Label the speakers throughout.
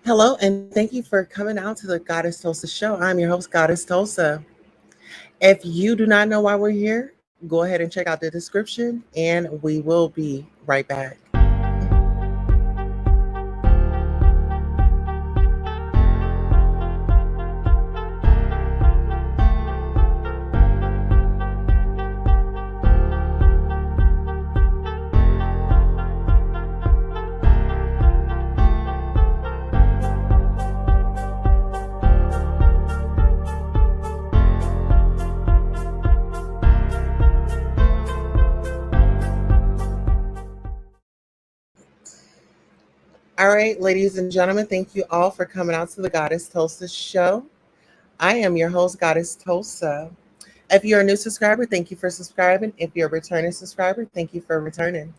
Speaker 1: Hello, and thank you for coming out to the Goddess Tulsa show. I'm your host, Goddess Tulsa. If you do not know why we're here, go ahead and check out the description, and we will be right back. All right, ladies and gentlemen, thank you all for coming out to the Goddess Tulsa show. I am your host, Goddess Tulsa. If you're a new subscriber, thank you for subscribing. If you're a returning subscriber, thank you for returning.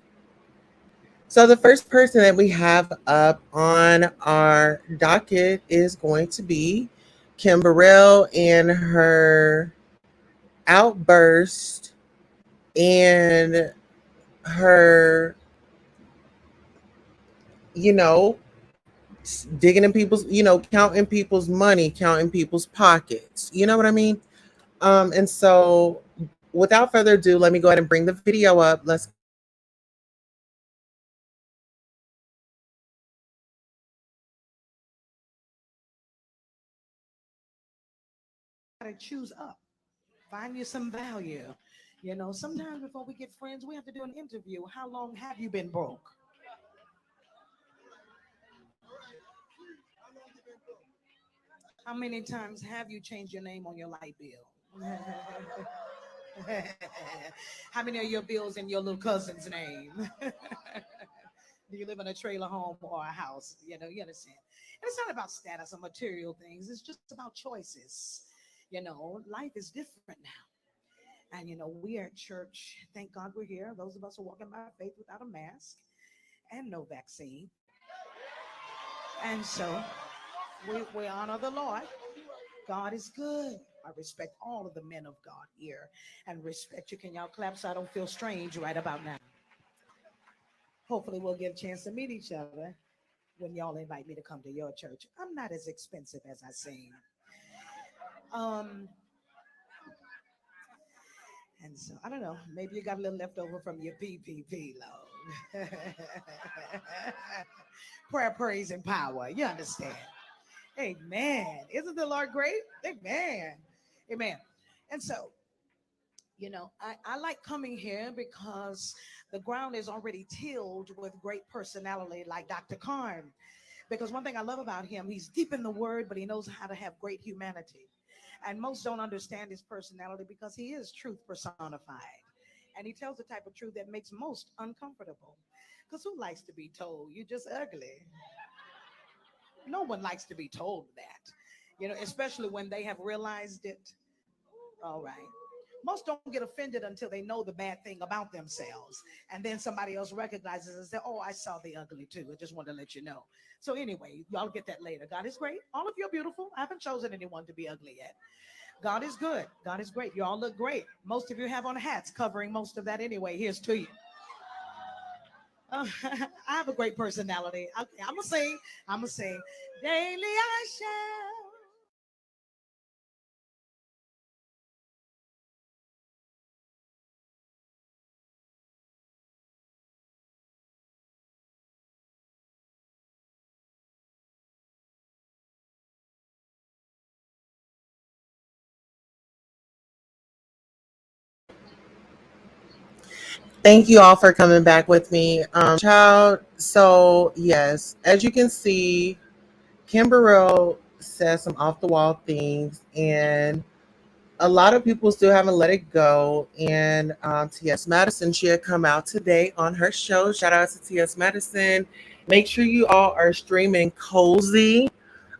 Speaker 1: So, the first person that we have up on our docket is going to be Kim Bereal and her outburst and her, you know, digging in people's, counting people's money, counting people's pockets. You know what I mean? And so, without further ado, let me go ahead and bring the video up. Let's go ahead and check out the description, and we will be right back.
Speaker 2: Gotta choose up. Find you some value. Sometimes before we get friends, we have to do an interview. How long have you been broke? How many times have you changed your name on your light bill? How many of your bills in your little cousin's name? Do you live in a trailer home or a house? You understand. And it's not about status or material things. It's just about choices. Life is different now. And we are at church. Thank God we're here. Those of us who walk in by faith without a mask and no vaccine. And so we honor the Lord. God is good. I respect all of the men of God here and respect you. Can y'all clap so I don't feel strange right about now? Hopefully we'll get a chance to meet each other when y'all invite me to come to your church. I'm not as expensive as I seem. Um, and so I don't know. Maybe you got a little left over from your PPP loan. Prayer, praise, and power. You understand? Amen. Isn't the Lord great? Amen. Amen. And so, I like coming here because the ground is already tilled with great personality like Dr. Karn. Because one thing I love about him, he's deep in the word, but he knows how to have great humanity. And most don't understand his personality because he is truth personified. And he tells the type of truth that makes most uncomfortable. Because who likes to be told you're just ugly? No one likes to be told that, especially when they have realized it. All right. Most don't get offended until they know the bad thing about themselves. And then somebody else recognizes and says, oh, I saw the ugly too. I just wanted to let you know. So, anyway, y'all get that later. God is great. All of you are beautiful. I haven't chosen anyone to be ugly yet. God is good. God is great. You all look great. Most of you have on hats covering most of that anyway. Here's to you. I have a great personality. I'm going to sing. I'm going to sing. Daily I shall.
Speaker 1: Thank you all for coming back with me, child. So yes, as you can see, Kim Bereal says some off the wall things, and a lot of people still haven't let it go. And T.S. Madison, she had come out today on her show. Shout out to T.S. Madison. Make sure you all are streaming Cozy,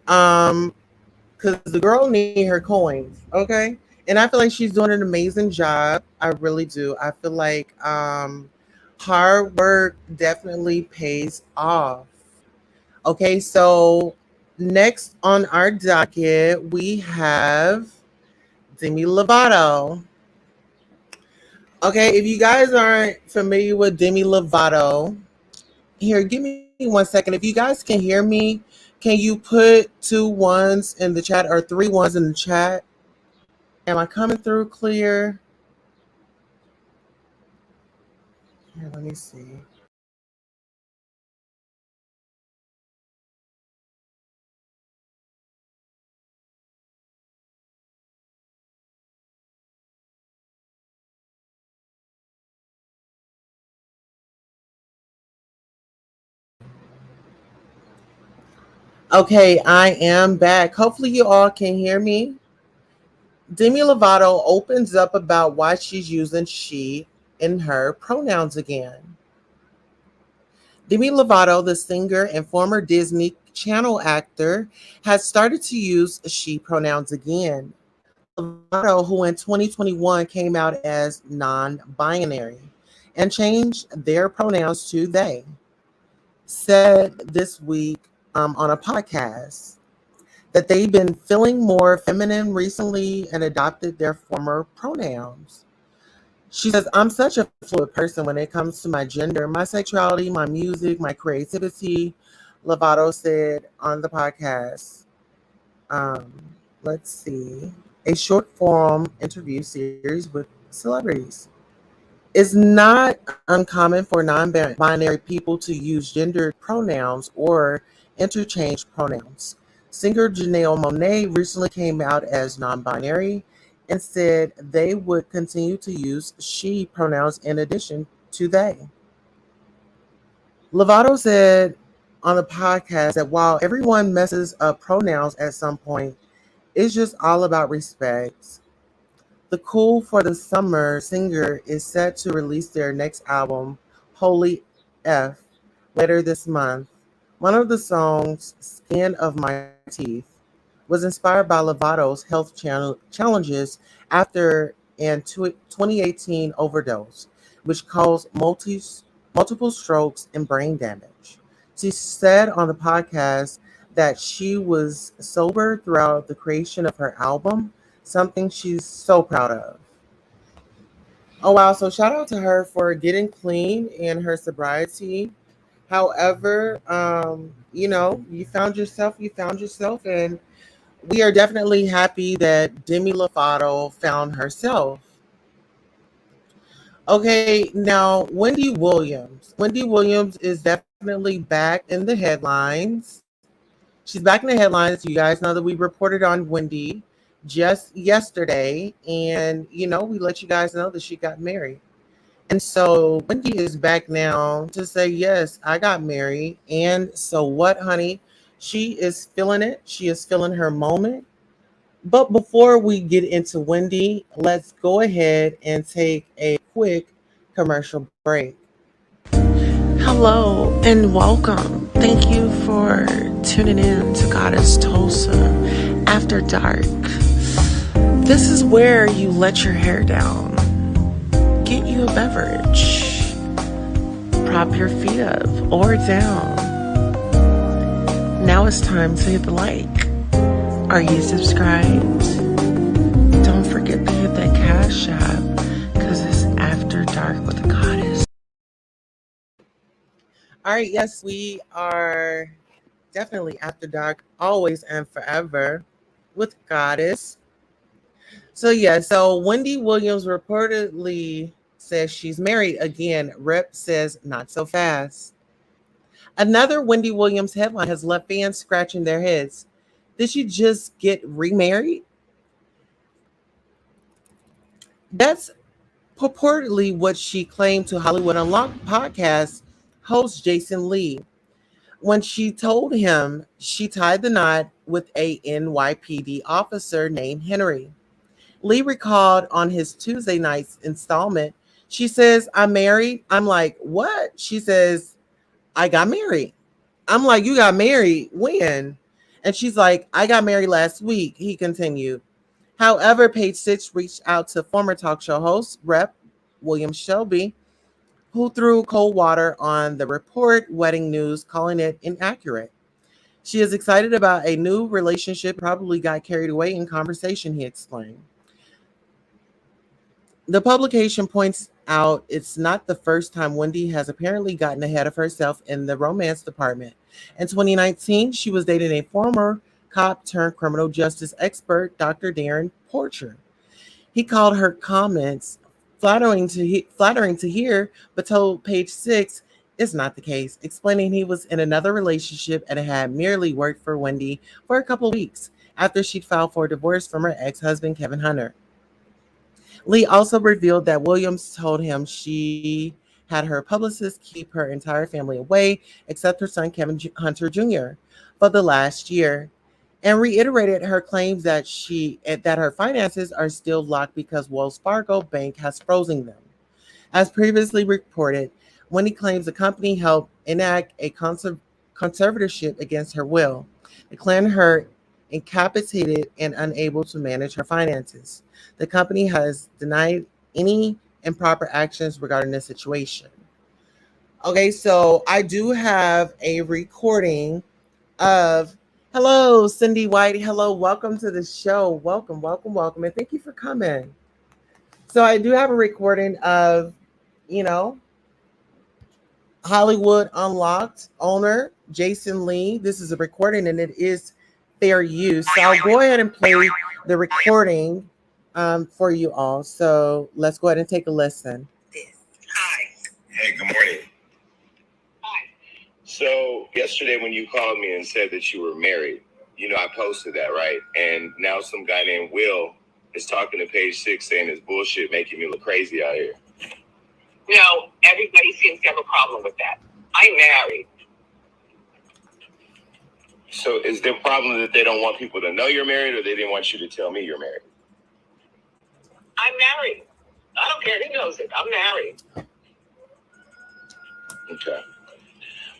Speaker 1: because the girl need her coins, okay? And I feel like she's doing an amazing job. I really do. I feel like hard work definitely pays off. Okay, so next on our docket, we have Demi Lovato. Okay, if you guys aren't familiar with Demi Lovato, here, give me one second. If you guys can hear me, Can you put 2 1s in the chat or 3 1s in the chat? Am I coming through clear? Here, let me see. Okay, I am back. Hopefully, you all can hear me. Demi Lovato opens up about why she's using she in her pronouns again. Demi Lovato, the singer and former Disney Channel actor, has started to use she pronouns again. Lovato, who in 2021 came out as non binary and changed their pronouns to they, said this week on a podcast that they've been feeling more feminine recently and adopted their former pronouns. She says, I'm such a fluid person when it comes to my gender, my sexuality, my music, my creativity, Lovato said on the podcast. Um, let's see, a short form interview series with celebrities. It's not uncommon for non binary people to use gendered pronouns or interchange pronouns. Singer Janelle Monáe recently came out as non binary and said they would continue to use she pronouns in addition to they. Lovato said on the podcast that while everyone messes up pronouns at some point, it's just all about respect. The Cool for the Summer singer is set to release their next album, Holy F, later this month. One of the songs, Skin of My Teeth, was inspired by Lovato's health challenges after an 2018 overdose, which caused multiple strokes and brain damage. She said on the podcast that she was sober throughout the creation of her album, something she's so proud of. Oh wow, so shout out to her for getting clean and her sobriety. However, you found yourself, and we are definitely happy that Demi Lovato found herself. Okay, now Wendy Williams. Wendy Williams is definitely back in the headlines. She's back in the headlines. You guys know that we reported on Wendy just yesterday, and we let you guys know that she got married. And so Wendy is back now to say, yes, I got married. And so what, honey? She is feeling it. She is feeling her moment. But before we get into Wendy, let's go ahead and take a quick commercial break. Hello and welcome. Thank you for tuning in to Goddess Tulsa After Dark. This is where you let your hair down, get you a beverage, prop your feet up or down. Now it's time to hit the like. Are you subscribed? Don't forget to hit that cash app because it's After Dark with the Goddess. All right, yes, we are definitely After Dark, always and forever with Goddess. So Wendy Williams reportedly says she's married again. Rep says not so fast. Another Wendy Williams headline has left fans scratching their heads. Did she just get remarried? That's purportedly what she claimed to Hollywood Unlocked podcast host Jason Lee when she told him she tied the knot with a NYPD officer named Henry. Lee recalled on his Tuesday night's installment, she says, I'm married. I'm like, what? She says, I got married. I'm like, you got married? When? And she's like, I got married last week, he continued. However, Page Six reached out to former talk show host, Rep. William Shelby, who threw cold water on the report wedding news, calling it inaccurate. She is excited about a new relationship, probably got carried away in conversation, he explained. The publication points out it's not the first time Wendy has apparently gotten ahead of herself in the romance department. In 2019, she was dating a former cop turned criminal justice expert, Dr. Darren Porcher. He called her comments flattering to hear, but told Page Six is not the case, explaining he was in another relationship and had merely worked for Wendy for a couple of weeks after she'd filed for divorce from her ex-husband Kevin Hunter. Lee also revealed that Williams told him she had her publicist keep her entire family away, except her son Kevin Hunter Jr., for the last year, and reiterated her claims that her finances are still locked because Wells Fargo Bank has frozen them. As previously reported, Wendy claims the company helped enact a conservatorship against her will, declaring her incapacitated and unable to manage her finances. The company has denied any improper actions regarding the situation. Okay, so I do have a recording of hello, Cindy White. Hello, welcome to the show. Welcome, welcome, welcome, and thank you for coming. So I do have a recording of, you know, Hollywood Unlocked owner Jason Lee. This is a recording and it is fair use. So I'll go ahead and play the recording for you all. So let's go ahead and take a listen.
Speaker 3: Hi. Hey, good morning. Hi. So yesterday when you called me and said that you were married, I posted that, right? And now some guy named Will is talking to Page Six saying it's bullshit, making me look crazy out here. No, everybody seems to have a problem with that. I'm married. So is their problem that they don't want people to know you're married, or they didn't want you to tell me you're married? I'm married. I don't care who knows it. I'm married. Okay.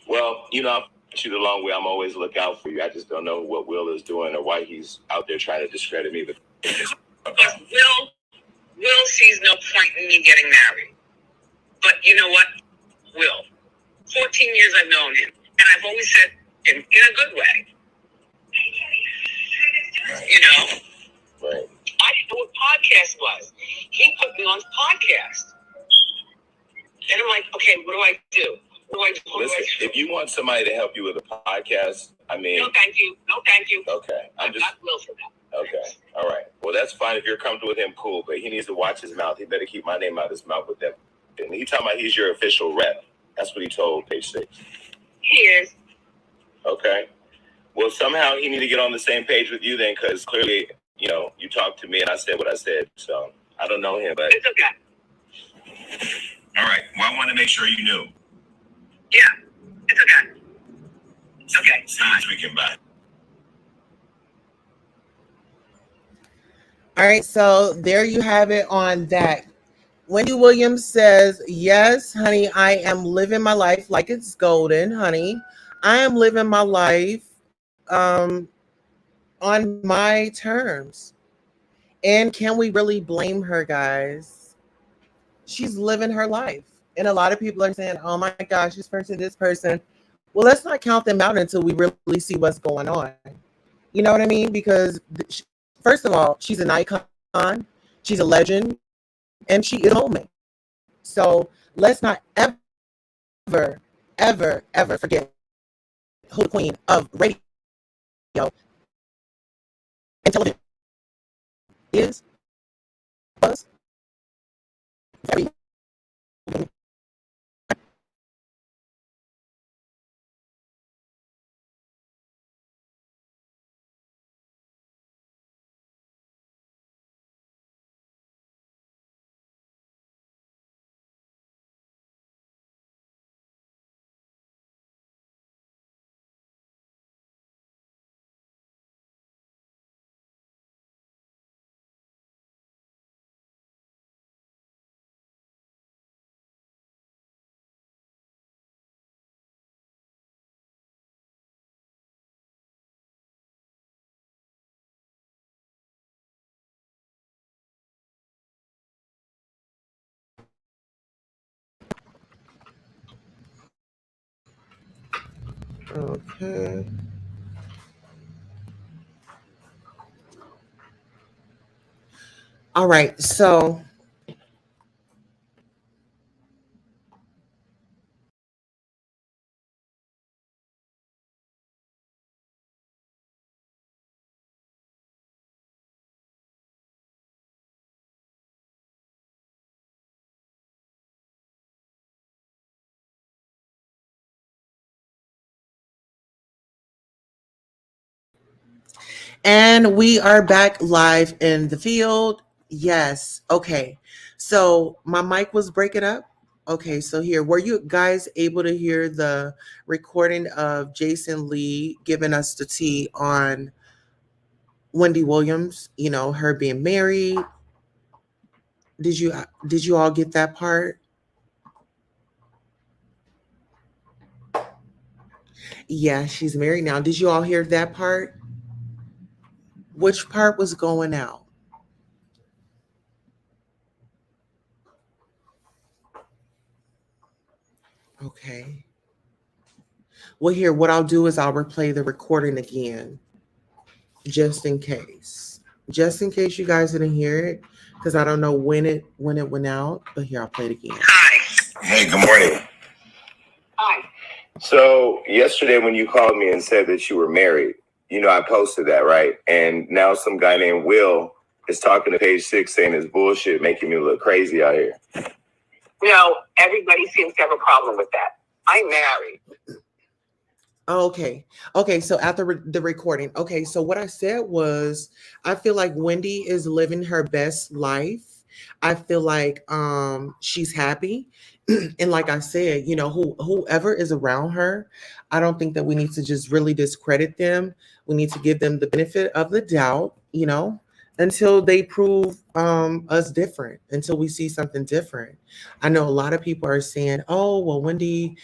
Speaker 3: Well, I'll put you the long way. I'm always look out for you. I just don't know what Will is doing or why he's out there trying to discredit me. But Will sees no point in me getting married. But you know what? Will. 14 years I've known him. And I've always said in a good way. Right. Right. I didn't know what podcast was. He put me on podcast. And I'm like, okay, what do I do? What do I do? Listen, if you want somebody to help you with a podcast, no, thank you. No, thank you. Okay. I'm not Will for that. Okay. All right. Well, that's fine. If you're comfortable with him, cool. But he needs to watch his mouth. He better keep my name out of his mouth with that. And he talking about he's your official rep. That's what he told Page Six. He is. Okay. Well, somehow he need to get on the same page with you then, because clearly, you talked to me and I said what I said. So I don't know him, but it's okay. All right. Well, I want to make sure you knew. Yeah, it's okay. It's okay. See you this weekend. Bye.
Speaker 1: All right, so there you have it on that. Wendy Williams says, yes, honey, I am living my life like it's golden, honey. I am living my life on my terms. And can we really blame her, guys? She's living her life. And a lot of people are saying, oh my gosh, this person. Well, let's not count them out until we really see what's going on. You know what I mean? Because first of all, she's an icon, she's a legend, and she is a homemade. So let's not ever, ever, ever forget who the queen of radio and television is, was, very. Okay. All right. So And we are back live in the field. Yes. Okay. So my mic was breaking up. Okay. So here, were you guys able to hear the recording of Jason Lee giving us the tea on Wendy Williams? You know, her being married. Did you all get that part? Yeah, she's married now. Did you all hear that part? Which part was going out? Okay. Well, here, what I'll do is I'll replay the recording again, just in case. Just in case you guys didn't hear it, because I don't know when it went out. But here, I'll play it again.
Speaker 3: Hi. Hey, good morning. Hi. So yesterday when you called me and said that you were married, I posted that, right? And now some guy named Will is talking to Page Six saying it's bullshit, making me look crazy out here. Everybody seems to have a problem with that. I'm married.
Speaker 1: Okay. Okay. So after the recording, okay. So what I said was, I feel like Wendy is living her best life. I feel like she's happy, and like I said, whoever is around her, I don't think that we need to just really discredit them. We need to give them the benefit of the doubt, until they prove us different, until we see something different. I know a lot of people are saying, "Oh, well, Wendy,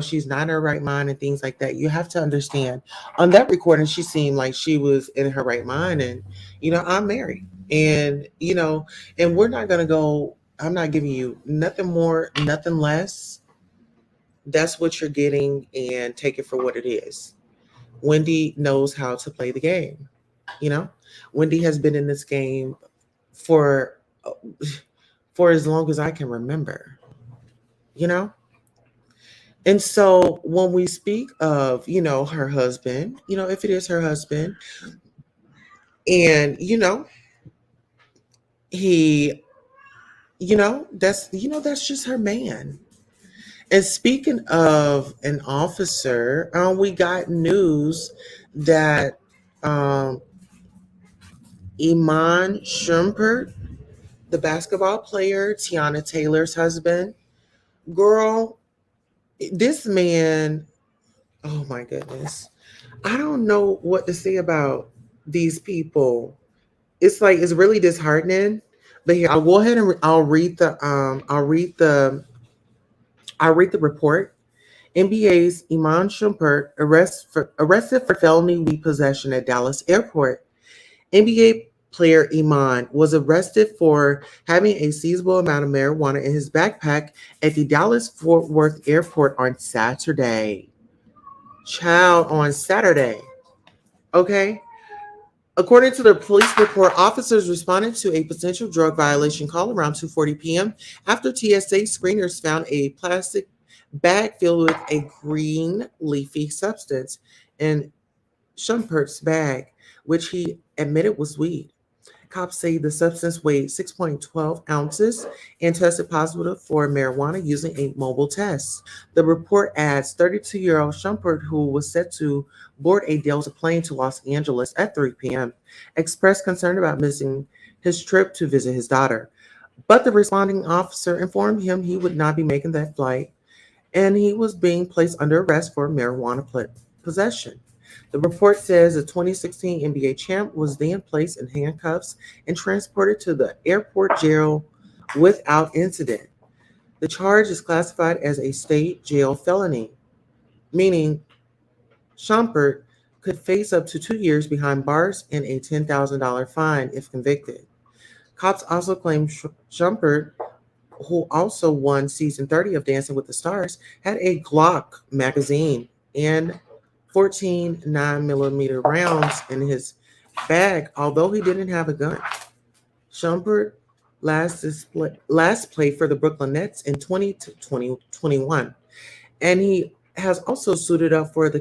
Speaker 1: she's not in her right mind," and things like that. You have to understand. On that recording, she seemed like she was in her right mind, and I'm married, and and we're not gonna go. I'm not giving you nothing more, nothing less. That's what you're getting, and take it for what it is. Wendy knows how to play the game. You know, Wendy has been in this game for for as long as I can remember. You know, and so when we speak of her husband, if it is her husband, and he, that's just her man. And speaking of an officer, we got news that um, Iman Shumpert, the basketball player, Tiana Taylor's husband, girl, this man, oh my goodness. I don't know what to say about these people. It's like it's really disheartening. But here, I'll go ahead and I'll read the report. NBA's Iman Shumpert arrested for felony weed possession at Dallas Airport. NBA player Iman was arrested for having a seizable amount of marijuana in his backpack at the Dallas Fort Worth Airport on Saturday. Child, on Saturday. Okay. According to the police report, officers responded to a potential drug violation call around 2:40 p.m. after TSA screeners found a plastic bag filled with a green leafy substance in Shumpert's bag, which he admitted was weed. Cops say the substance weighed 6.12 ounces and tested positive for marijuana using a mobile test. The report adds 32-year-old Shumpert, who was set to board a Delta plane to Los Angeles at 3 p.m., expressed concern about missing his trip to visit his daughter. But the responding officer informed him he would not be making that flight, and he was being placed under arrest for marijuana possession. The report says the 2016 NBA champ was then placed in handcuffs and transported to the airport jail without incident. The charge is classified as a state jail felony, meaning Shumpert could face up to 2 years behind bars and a $10,000 fine if convicted. Cops also claim Shumpert, who also won season 30 of Dancing with the Stars, had a Glock magazine and 14 9mm rounds in his bag, although he didn't have a gun. Shumpert last played for the Brooklyn Nets in 2021, and he has also suited up for the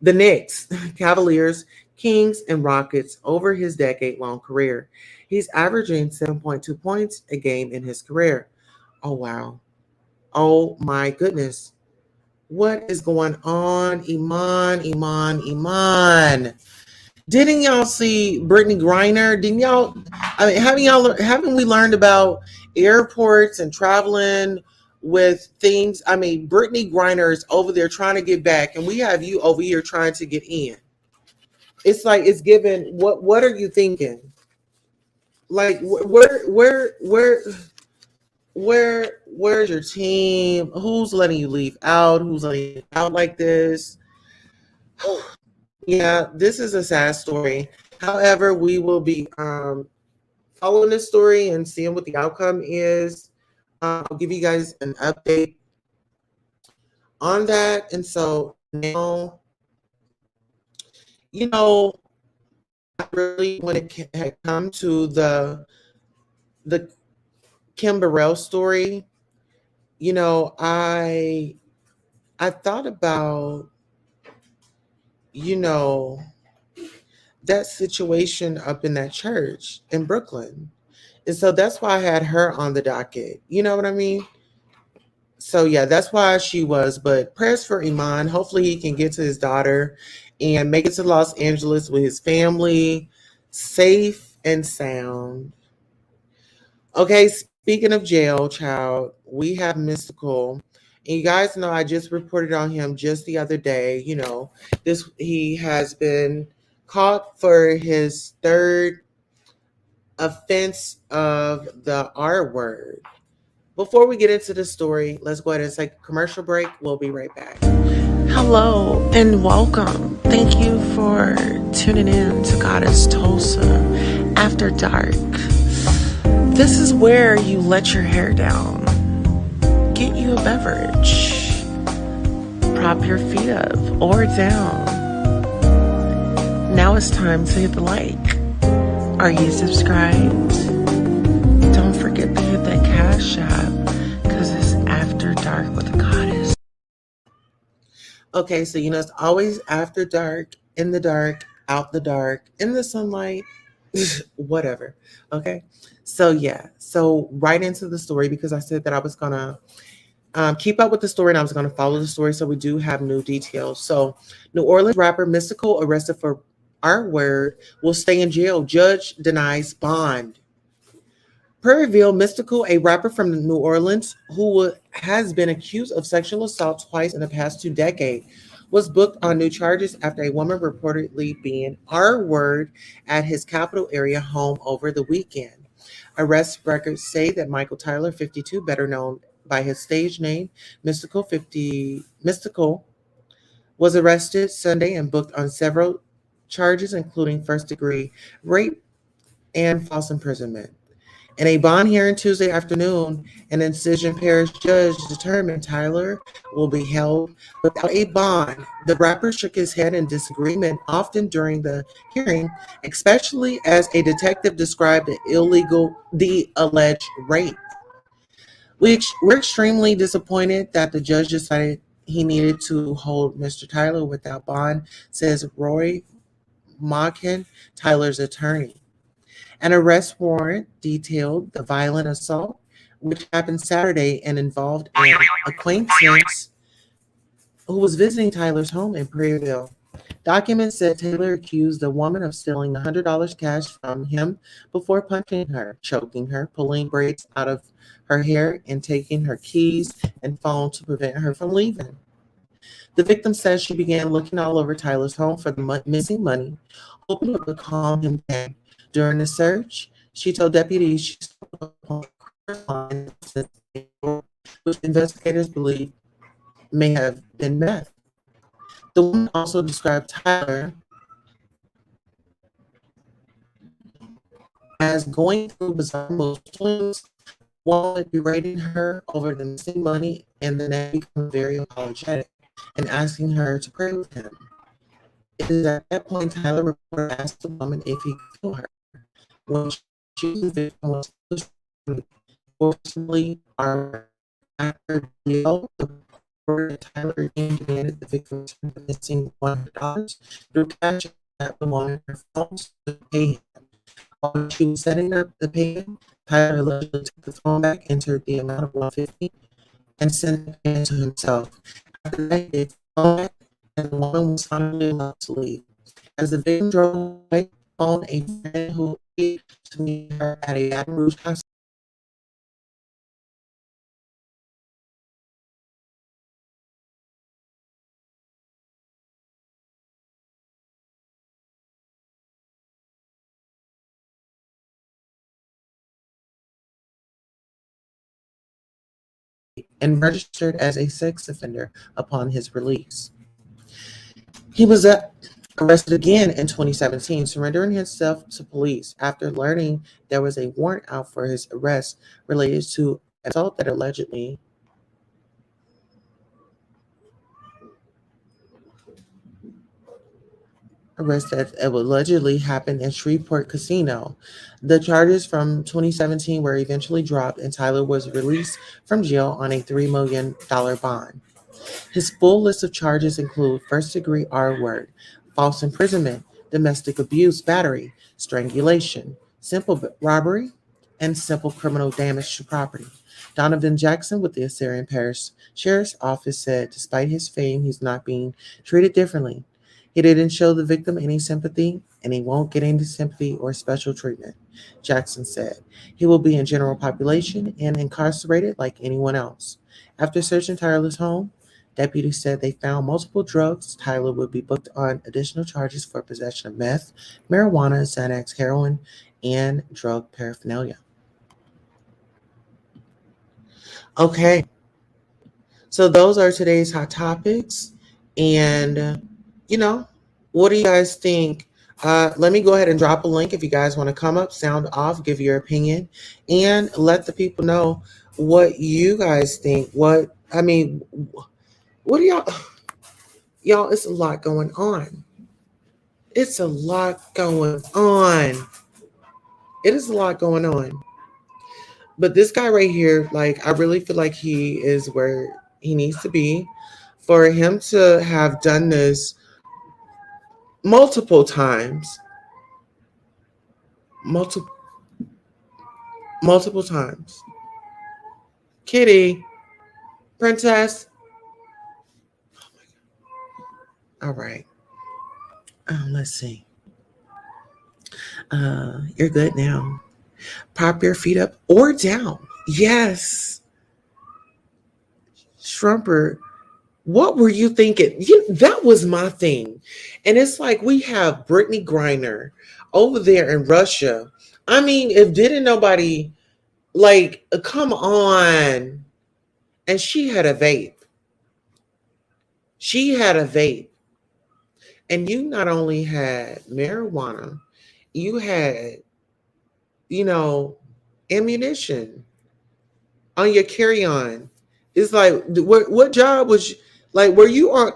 Speaker 1: Knicks, Cavaliers, Kings, and Rockets over his decade-long career. He's averaging 7.2 points a game in his career. Oh, wow. Oh, my goodness. What is going on? Iman. Didn't y'all see Brittany Griner? Didn't y'all? I mean, haven't we learned about airports and traveling with things? I mean, Brittany Griner is over there trying to get back, and we have you over here trying to get in. It's like it's given. What are you thinking? Like where's your team? Who's letting you leave out? Who's letting you out like this? Yeah, this is a sad story. However, we will be following this story and seeing what the outcome is. I'll give you guys an update on that. And so now, you know, really when it had come to the Kim Bereal story, you know, I thought about, you know, that situation up in that church in Brooklyn. And so that's why I had her on the docket. You know what I mean? So yeah, that's why she was. But prayers for Iman. Hopefully he can get to his daughter and make it to Los Angeles with his family, safe and sound. Okay, speaking of jail, child, we have Mystical. And you guys know I just reported on him just the other day. You know, this he has been caught for his third offense of the R word. Before we get into the story, let's go ahead and take a commercial break. We'll be right back. Hello and welcome. Thank you for tuning in to Goddess Tulsa After Dark. This is where you let your hair down, get you a beverage, prop your feet up or down. Now it's time to hit the like. Are you subscribed? Don't forget to hit that cash app because it's After Dark with a Goddess. Okay, so you know it's always after dark, in the dark, out the dark, in the sunlight, whatever. Okay, so yeah, so right into the story because I said that I was gonna keep up with the story and I was gonna follow the story. So we do have new details. So New Orleans rapper Mystical arrested for R word will stay in jail. Judge denies bond. Per reveal, Mystical, a rapper from New Orleans who has been accused of sexual assault twice in the past 2 decades, was booked on new charges after a woman reportedly being R-word at his capital area home over the weekend. Arrest records say that Michael Tyler, 52, better known by his stage name Mystical, was arrested Sunday and booked on several charges, including first-degree rape and false imprisonment. In a bond hearing Tuesday afternoon, an Incision Parish judge determined Tyler will be held without a bond. The rapper shook his head in disagreement often during the hearing, especially as a detective described the alleged rape. We're extremely disappointed that the judge decided he needed to hold Mr. Tyler without bond, says Roy Mawkin, Tyler's attorney. An arrest warrant detailed the violent assault, which happened Saturday and involved an acquaintance who was visiting Tyler's home in Prairieville. Documents said Taylor accused the woman of stealing $100 cash from him before punching her, choking her, pulling braids out of her hair, and taking her keys and phone to prevent her from leaving. The victim says she began looking all over Tyler's home for the missing money, hoping it would calm him down. During the search, she told deputies she stumbled upon line, which investigators believe may have been meth. The woman also described Tyler as going through bizarre moves, while berating her over the missing money, and then became very apologetic and asking her to pray with him. It is at that point Tyler asked the woman if he could kill her. When she was the victim was forcibly armed. After the Tyler demanded the victim return the missing $100 through cash at the one her phone to pay him. While she was setting up the payment, Tyler allegedly took the phone back, entered the amount of $150, and sent the payment to himself. After that, they phone back, and the woman was finally allowed to leave. As the victim drove away, phoned a friend who agreed to meet her at a Baton Rouge hospital. And registered as a sex offender upon his release. He was arrested again in 2017, surrendering himself to police after learning there was a warrant out for his arrest related to assault that allegedly happened in Shreveport Casino. The charges from 2017 were eventually dropped, and Tyler was released from jail on a $3 million bond. His full list of charges include first-degree R-word, false imprisonment, domestic abuse, battery, strangulation, simple robbery, and simple criminal damage to property. Donovan Jackson with the Assyrian Parish Sheriff's Office said despite his fame, he's not being treated differently. He didn't show the victim any sympathy, and he won't get any sympathy or special treatment, Jackson said. He will be in general population and incarcerated like anyone else. After searching Tyler's home, deputies said they found multiple drugs. Tyler would be booked on additional charges for possession of meth, marijuana, Xanax, heroin, and drug paraphernalia. Okay, so those are today's hot topics. And, what do you guys think? Let me go ahead and drop a link if you guys want to come up, sound off, give your opinion, and let the people know what you guys think. What do y'all, it's a lot going on. It's a lot going on. It is a lot going on. But this guy right here, I really feel like he is where he needs to be. For him to have done this multiple times, multiple times. Kitty, princess. All right. Let's see. You're good now. Prop your feet up or down. Yes. Shrumper, what were you thinking? That was my thing. And it's like we have Brittany Griner over there in Russia. I mean, if didn't nobody, come on. And she had a vape. And you not only had marijuana, you had, ammunition on your carry-on. It's like, what job was, were you on?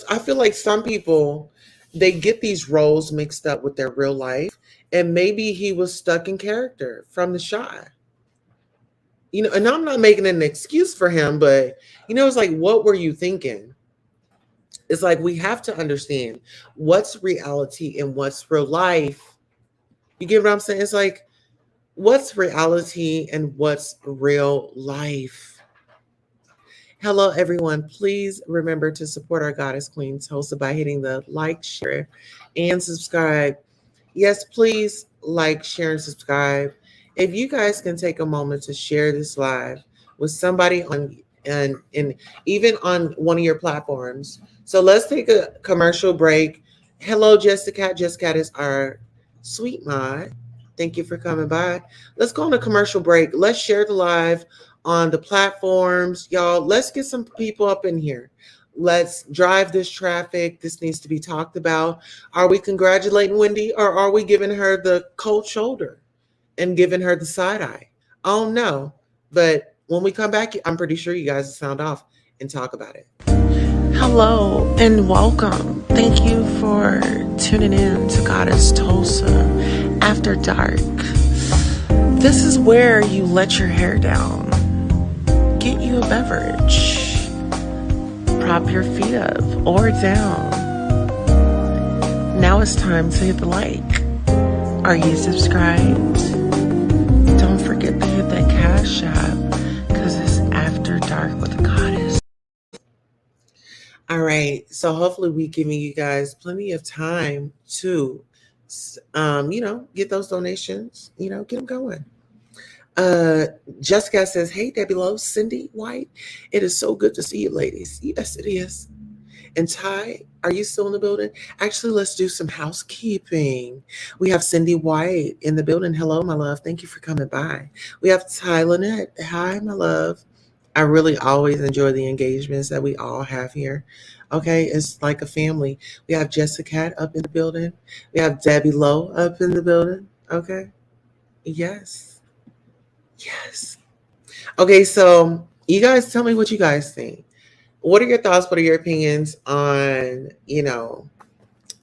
Speaker 1: I feel like some people, they get these roles mixed up with their real life, and maybe he was stuck in character from the shot. And I'm not making an excuse for him, but, it's like, what were you thinking? It's like we have to understand what's reality and what's real life. You get what I'm saying? It's like, what's reality and what's real life? Hello, everyone. Please remember to support our Goddess Queen Tulsa by hitting the like, share, and subscribe. Yes, please like, share, and subscribe. If you guys can take a moment to share this live with somebody on and even on one of your platforms. So let's take a commercial break. Hello, Jessica. Jessica is our sweet mod. Thank you for coming by. Let's go on a commercial break. Let's share the live on the platforms. Y'all, let's get some people up in here. Let's drive this traffic. This needs to be talked about. Are we congratulating Wendy, or are we giving her the cold shoulder and giving her the side eye? I don't know. But when we come back, I'm pretty sure you guys will sound off and talk about it. Hello and welcome. Thank you for tuning in to Goddess Tulsa After Dark. This is where you let your hair down, get you a beverage, prop your feet up or down. Now it's time to hit the like. Are you subscribed? Don't forget to hit that Cash App, because it's After Dark with the Goddess. All right. So hopefully we giving you guys plenty of time to, get those donations. Get them going. Uh, Jessica says, "Hey, Debbie Lowe, Cindy White. It is so good to see you, ladies. Yes, it is. And Ty, are you still in the building? Actually, let's do some housekeeping. We have Cindy White in the building. Hello, my love. Thank you for coming by. We have Ty Lynette. Hi, my love. I really always enjoy the engagements that we all have here. Okay, it's like a family. We have Jessica up in the building. We have Debbie Lowe up in the building. Okay, yes, yes. Okay, so you guys tell me what you guys think. What are your thoughts? What are your opinions on,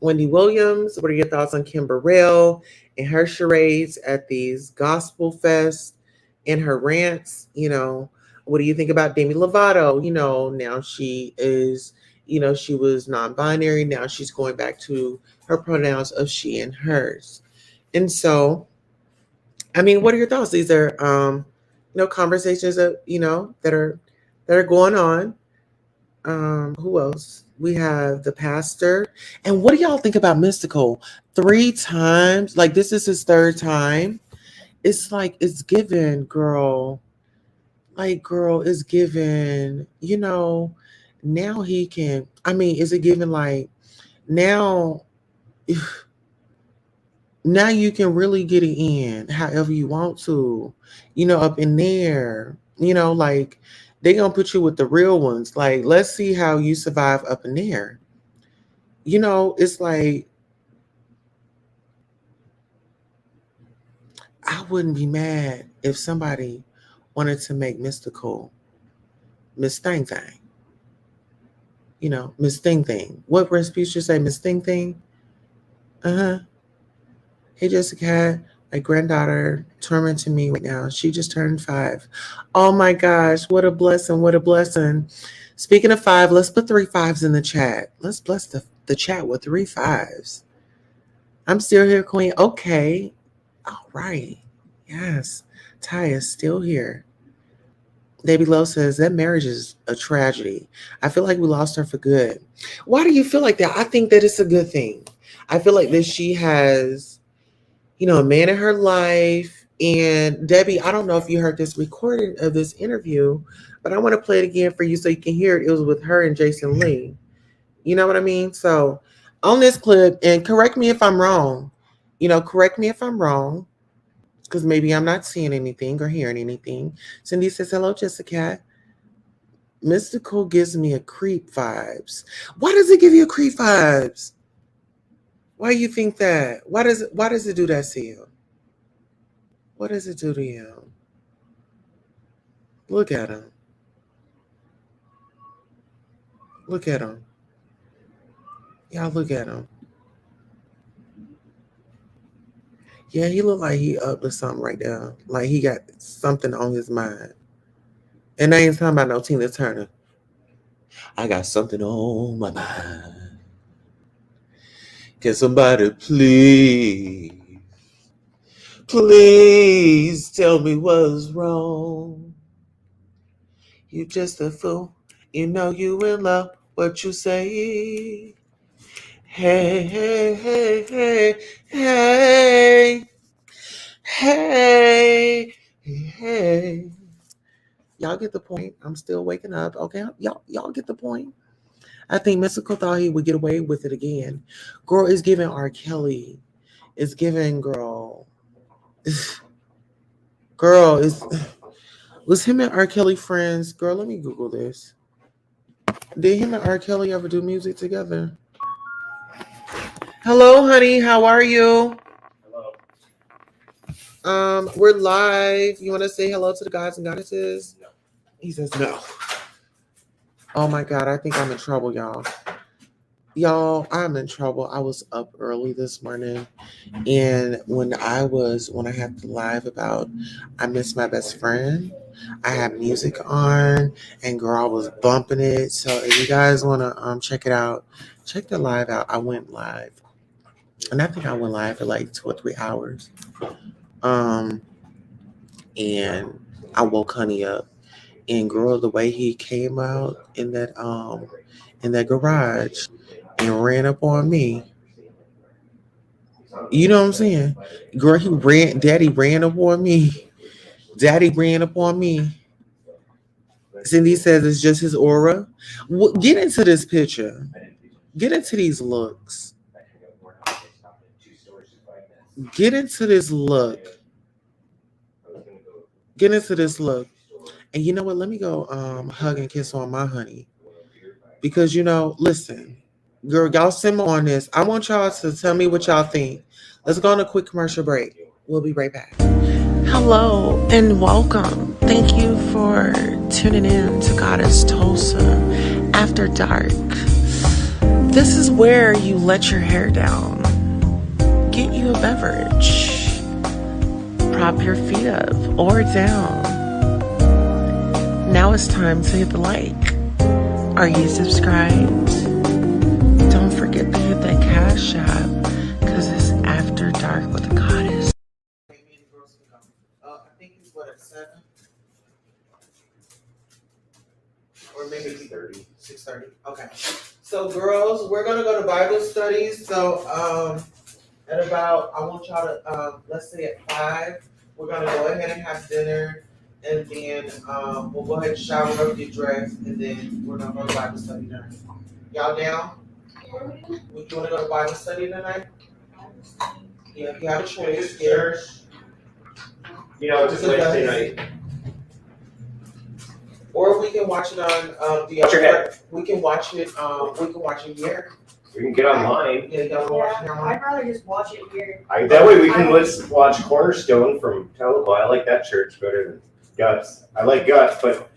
Speaker 1: Wendy Williams? What are your thoughts on Kim Bereal and her charades at these gospel fests and her rants? What do you think about Demi Lovato? Now she is, she was non-binary. Now she's going back to her pronouns of she and hers. And so, I mean, what are your thoughts? These are, conversations that, that are going on. Who else? We have the pastor. And what do y'all think about Mystical? 3 times, like this is his third time. It's like it's given, girl. Like, girl, it's given, now he can. I mean, is it given like now now you can really get it in however you want to, up in there, like they gonna put you with the real ones. Like, let's see how you survive up in there. It's like I wouldn't be mad if somebody wanted to make Mystical Miss Thing Thing. Miss Thing Thing. What recipe should say Miss Thing Thing? Uh-huh. Hey Jessica, my granddaughter tormenting me right now. She just turned 5. Oh my gosh, what a blessing, what a blessing. Speaking of 5, let's put 3 5s in the chat. Let's bless the chat with 3 5s. I'm still here, Queen. Okay. All right. Yes. Ty is still here. Debbie Lowe says that marriage is a tragedy. I feel like we lost her for good. Why do you feel like that? I think that it's a good thing. I feel like that she has, a man in her life. And Debbie, I don't know if you heard this recording of this interview, but I want to play it again for you so you can hear it. It was with her and Jason Lee. You know what I mean? So on this clip, and correct me if I'm wrong, correct me if I'm wrong, because maybe I'm not seeing anything or hearing anything. Cindy says, hello, Jessica. Mystical gives me a creep vibes. Why does it give you a creep vibes? Why do you think that? Why does it do that to you? What does it do to you? Look at him. Look at him. Y'all look at him. Yeah, he look like he up to something right now. Like he got something on his mind. And I ain't talking about no Tina Turner. I got something on my mind. Can somebody please tell me what's wrong? You just a fool. You know you in love. What you say? Hey, hey, hey, hey, hey, hey, hey. Y'all get the point. I'm still waking up. Okay, y'all get the point. I think Mystical thought he would get away with it again. Girl is giving R. Kelly. It's giving girl. Girl is was him and R. Kelly friends? Girl, let me Google this. Did him and R. Kelly ever do music together? Hello, honey. How are you? We're live. You want to say hello to the gods and goddesses? No. He says no. Oh my God, I think I'm in trouble, y'all. Y'all, I'm in trouble. I was up early this morning, and when I had to live about I miss my best friend, I had music on, and girl, I was bumping it. So if you guys want to check it out, check the live out. I went live, and I think I went live for like 2 or 3 hours. Um, and I woke Honey up, and girl, the way he came out in that garage and ran up on me. You know what I'm saying? Girl, daddy ran up on me. Daddy ran up on me. Cindy says it's just his aura. Get into this picture. Get into these looks. Get into this look. Get into this look. And you know what? Let me go hug and kiss on my honey. Because listen, girl, y'all simmer on this. I want y'all to tell me what y'all think. Let's go on a quick commercial break. We'll be right back. Hello and welcome. Thank you for tuning in to Goddess Tulsa After Dark. This is where you let your hair down, get you a beverage, prop your feet up or down. Now it's time to hit the like. Are you subscribed? Don't forget to hit that cash app because it's After Dark with the Goddess. I think it's at 7 or maybe 6:30. Okay. So girls, we're gonna go to Bible studies. So at about, I want y'all to let's say at 5, we're gonna go ahead and have dinner, and then we'll go ahead and shower up, get dressed, and then we're gonna go to Bible study tonight. Y'all down? Would you wanna go to Bible study tonight? Yeah, if you have a choice.
Speaker 4: Just Wednesday night.
Speaker 1: Or we can watch it on the other. We can watch it. We can watch it here.
Speaker 4: We can get online.
Speaker 1: Yeah, y'all can watch it online.
Speaker 5: I'd rather just watch it here.
Speaker 4: That way let's watch Cornerstone from Tulsa. I like that church better than Guts. I like Guts, but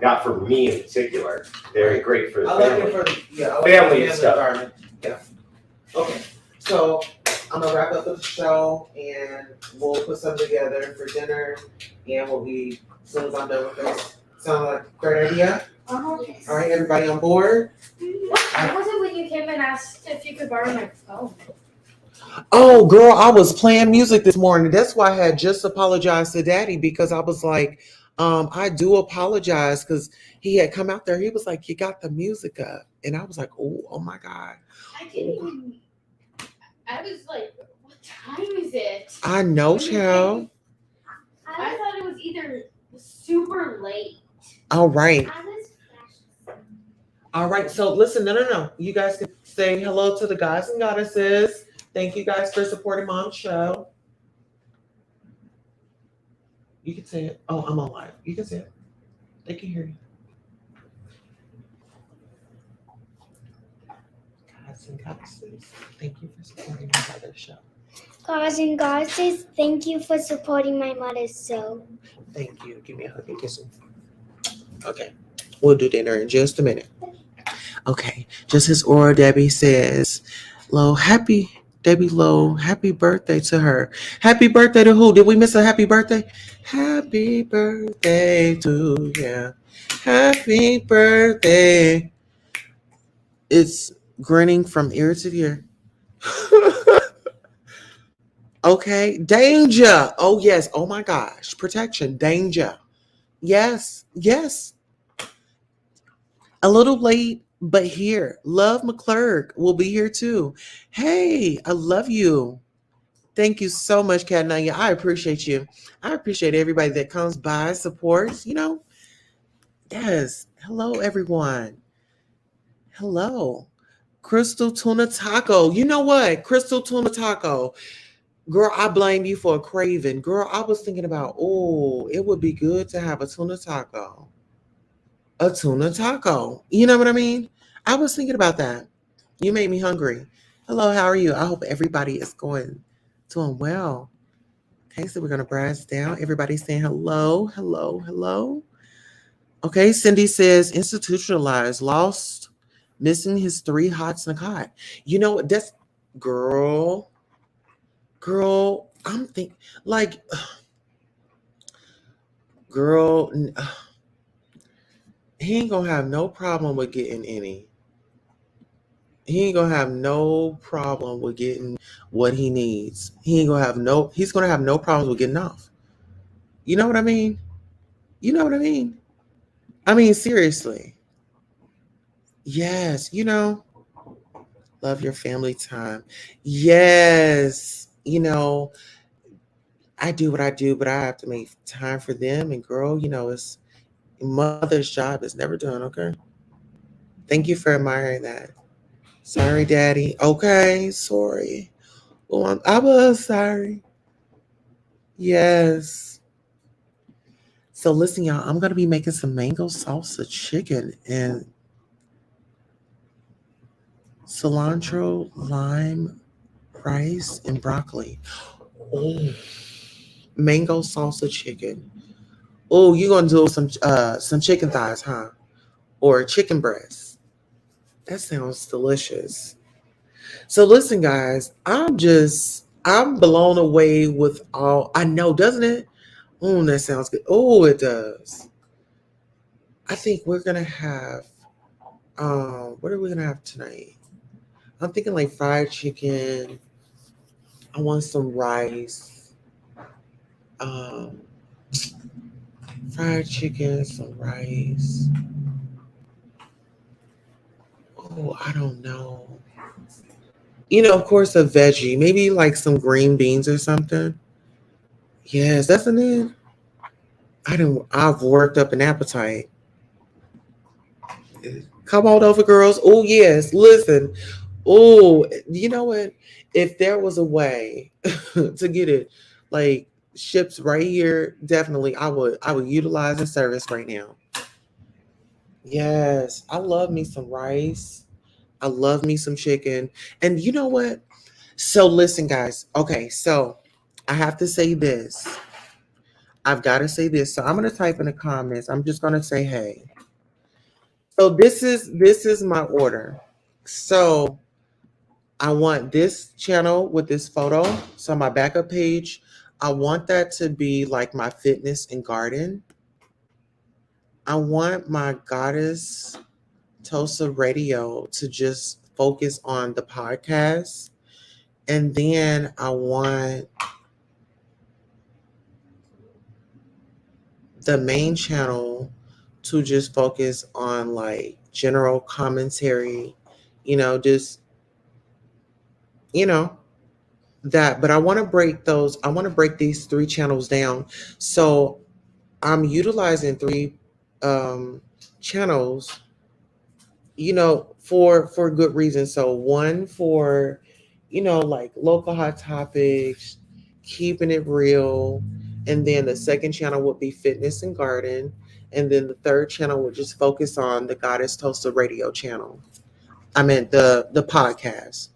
Speaker 4: not for me in particular. They're great for the family. Family stuff.
Speaker 1: Environment. Yeah. Okay. So I'm gonna wrap up the show, and we'll put something together for dinner, and we'll be as soon as I'm done with this. Sound like a great idea? All right, everybody on board?
Speaker 5: What was it when you came and asked if you could borrow my phone?
Speaker 1: Oh, girl, I was playing music this morning. That's why I had just apologized to Daddy, because I was like, I do apologize, because he had come out there. He was like, you got the music up. And I was like, oh my God.
Speaker 5: I didn't even, I was like, what time is it?
Speaker 1: I know, child.
Speaker 5: I thought it was either super late.
Speaker 1: All right. All right. So listen, no. You guys can say hello to the guys and goddesses. Thank you guys for supporting Mom's show. You can say it. Oh, I'm on live. You can say it. They can hear you. Guys and goddesses, thank you for supporting my mother's show.
Speaker 6: Guys and goddesses, thank you for supporting my mother's show.
Speaker 1: Thank you. Give me a hug and kiss him. Okay. We'll do dinner in just a minute. Okay. Just as Aura Debbie says, Debbie Lowe, happy birthday to her. Happy birthday to who? Did we miss a happy birthday? Happy birthday to you. Happy birthday. It's grinning from ear to ear. Okay. Danger. Oh, yes. Oh, my gosh. Protection. Danger. Yes. A little late, but here. Love McClurg will be here too. Hey, I love you. Thank you so much, Katnaya. I appreciate you. I appreciate everybody that comes by, supports, Yes. Hello, everyone. Hello. Crystal Tuna Taco. You know what? Crystal Tuna Taco. Girl, I blame you for a craving. Girl, I was thinking about, it would be good to have a tuna taco. A tuna taco. You know what I mean? I was thinking about that. You made me hungry. Hello, how are you? I hope everybody is doing well. Okay, so we're going to brass down. Everybody's saying hello. Okay, Cindy says institutionalized, lost, missing his 3 hots and a cot. You know what? That's, girl, I'm thinking, girl, he ain't gonna have no problem with getting any. He ain't gonna have no problem with getting what he needs. He's gonna have no problems with getting off. You know what I mean? I mean, seriously. Yes, love your family time. Yes, I do what I do, but I have to make time for them. And girl, it's mother's job is never done. Okay. Thank you for admiring that. Sorry, daddy. Okay. Sorry. Oh, I was sorry. Yes. So listen, y'all, I'm going to be making some mango salsa chicken and cilantro, lime, rice, and broccoli. Oh, mango salsa chicken. Oh, you're gonna do some chicken thighs, huh? Or chicken breast. That sounds delicious. So listen, guys, I'm blown away with all I know, doesn't it? Oh, that sounds good. Oh, it does. I think we're gonna have what are we gonna have tonight? I'm thinking like fried chicken. I want some rice. Um fried chicken, some rice. Oh, I don't know. Of course, a veggie, maybe like some green beans or something. Yes, that's an it. I've worked up an appetite. Come on over, girls. Oh yes, listen. Oh, you know what? If there was a way to get it like ships right here, definitely I would utilize the service right now. Yes, I love me some rice. I love me some chicken. And you know what? So listen, guys. Okay, so I have to say this. I've got to say this. So I'm gonna type in the comments. I'm just gonna say, hey. So this is my order. So I want this channel with this photo. So my backup page, I want that to be like my fitness and garden. I want my goddess Tulsa radio to just focus on the podcast. And then I want the main channel to just focus on like general commentary, just, you know, that. But I want to break these three channels down. So I'm utilizing three channels, for good reason. So one for, like local hot topics, keeping it real, and then the second channel would be fitness and garden, and then the third channel would just focus on the Goddess Tulsa radio channel. I meant the podcast.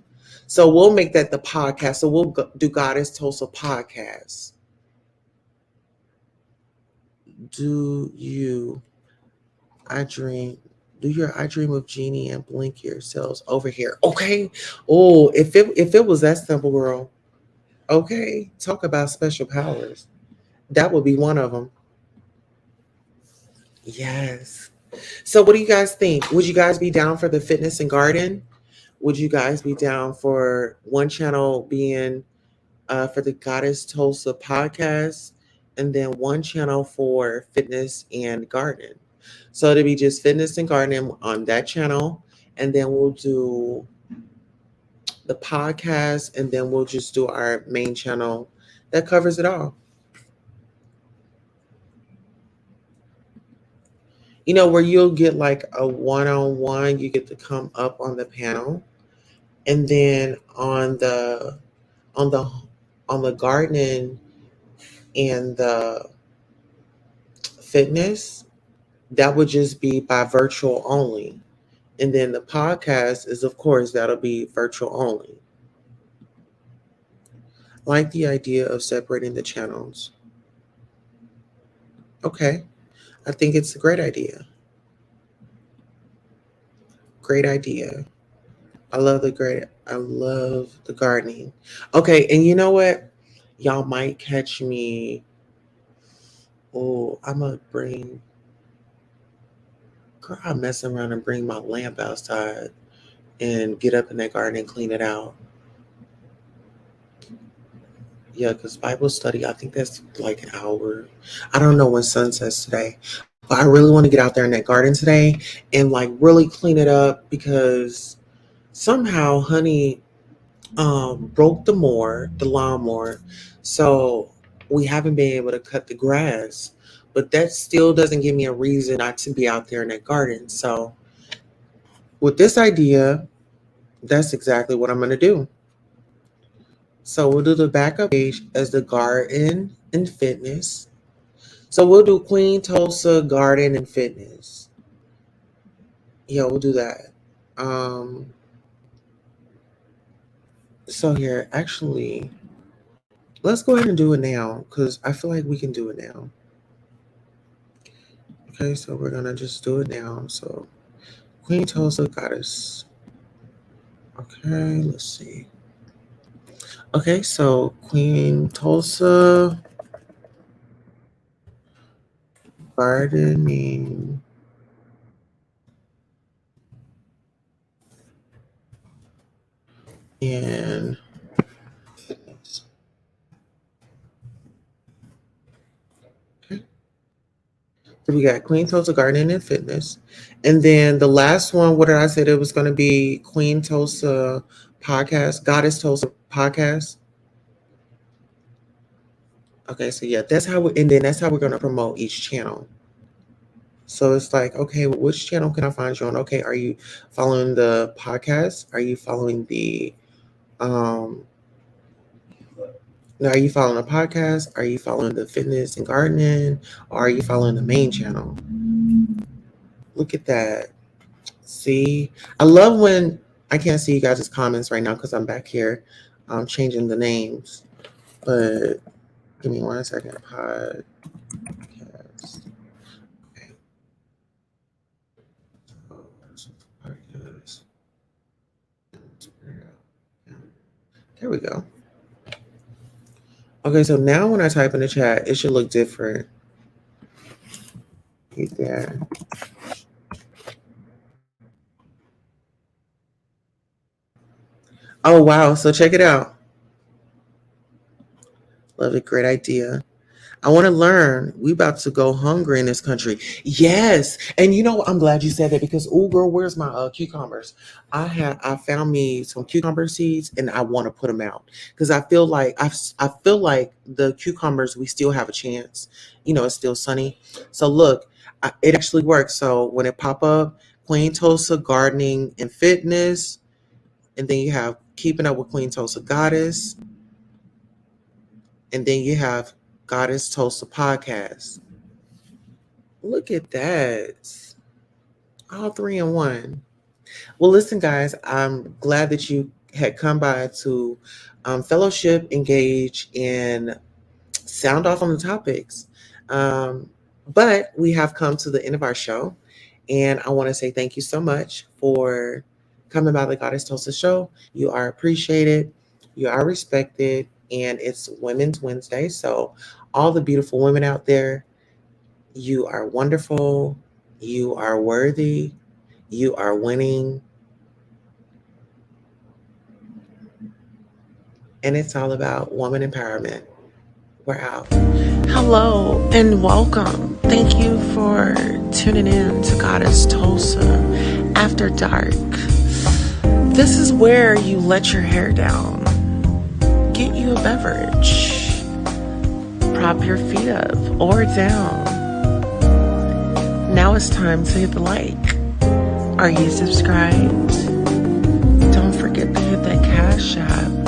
Speaker 1: So we'll make that the podcast. So we'll do Goddess Tulsa podcast. Do you I dream do your I dream of Genie and blink yourselves over here. Okay. Oh, if it was that simple, girl. Okay. Talk about special powers. That would be one of them. Yes. So what do you guys think? Would you guys be down for the fitness and garden? Would you guys be down for one channel being for the Goddess Tulsa podcast, and then one channel for fitness and garden? So it'll be just fitness and gardening on that channel, and then we'll do the podcast, and then we'll just do our main channel that covers it all. Where you'll get like a one-on-one, you get to come up on the panel, and then on the on the gardening and the fitness, that would just be by virtual only. And then the podcast is, of course, that'll be virtual only. Like the idea of separating the channels. Okay. I think it's a great idea. Great idea. I love the gardening. Okay, and you know what? Y'all might catch me. Oh, I'm gonna bring girl, I'm messing around and bring my lamp outside and get up in that garden and clean it out. Yeah, because Bible study, I think that's like an hour. I don't know when sun sets today. But I really want to get out there in that garden today and like really clean it up because somehow Honey broke the lawnmower. So we haven't been able to cut the grass. But that still doesn't give me a reason not to be out there in that garden. So with this idea, that's exactly what I'm going to do. So we'll do the backup page as the garden and fitness. So we'll do Queen Tulsa Garden and Fitness. Yeah, we'll do that. So here, actually, let's go ahead and do it now because I feel like we can do it now. Okay, so we're going to just do it now. So Queen Tulsa Goddess. Okay, let's see. Okay, so Queen Tulsa Gardening and Fitness. Okay. So we got Queen Tulsa Gardening and Fitness. And then the last one, what did I say? It was going to be Queen Tulsa Podcast, Goddess Tulsa Podcast. Okay, so yeah, that's how we're going to promote each channel. So it's like, okay, which channel can I find you on? Okay, are you following the podcast? Are you following the are you following the podcast? Are you following the fitness and gardening? Or are you following the main channel? Look at that. See, I love when I can't see you guys' comments right now because I'm back here changing the names. But give me 1 second. Podcast. Okay. Podcast. There we go. Okay, so now when I type in the chat, it should look different. Right there. Oh, wow. So check it out. Love it. Great idea. I want to learn. We about to go hungry in this country. Yes. And you know what? I'm glad you said that because, oh, girl, where's my cucumbers? I found me some cucumber seeds and I want to put them out because I feel like the cucumbers, we still have a chance. You know, it's still sunny. So look, it actually works. So when it pop up, Queen Tulsa Gardening and Fitness, and then you have Keeping Up with Queen Tulsa Goddess, and then you have Goddess Tulsa Podcast. Look at that. All 3 in 1. Well, listen, guys, I'm glad that you had come by to fellowship, engage, and sound off on the topics. But we have come to the end of our show. And I want to say thank you so much for coming by the Goddess Tulsa show. You are appreciated. You are respected. And it's Women's Wednesday. So all the beautiful women out there, you are wonderful. You are worthy. You are winning. And it's all about woman empowerment. We're out. Hello and welcome. Thank you for tuning in to Goddess Tulsa After Dark. This is where you let your hair down. Get you a beverage. Prop your feet up or down. Now it's time to hit the like. Are you subscribed? Don't forget to hit that Cash App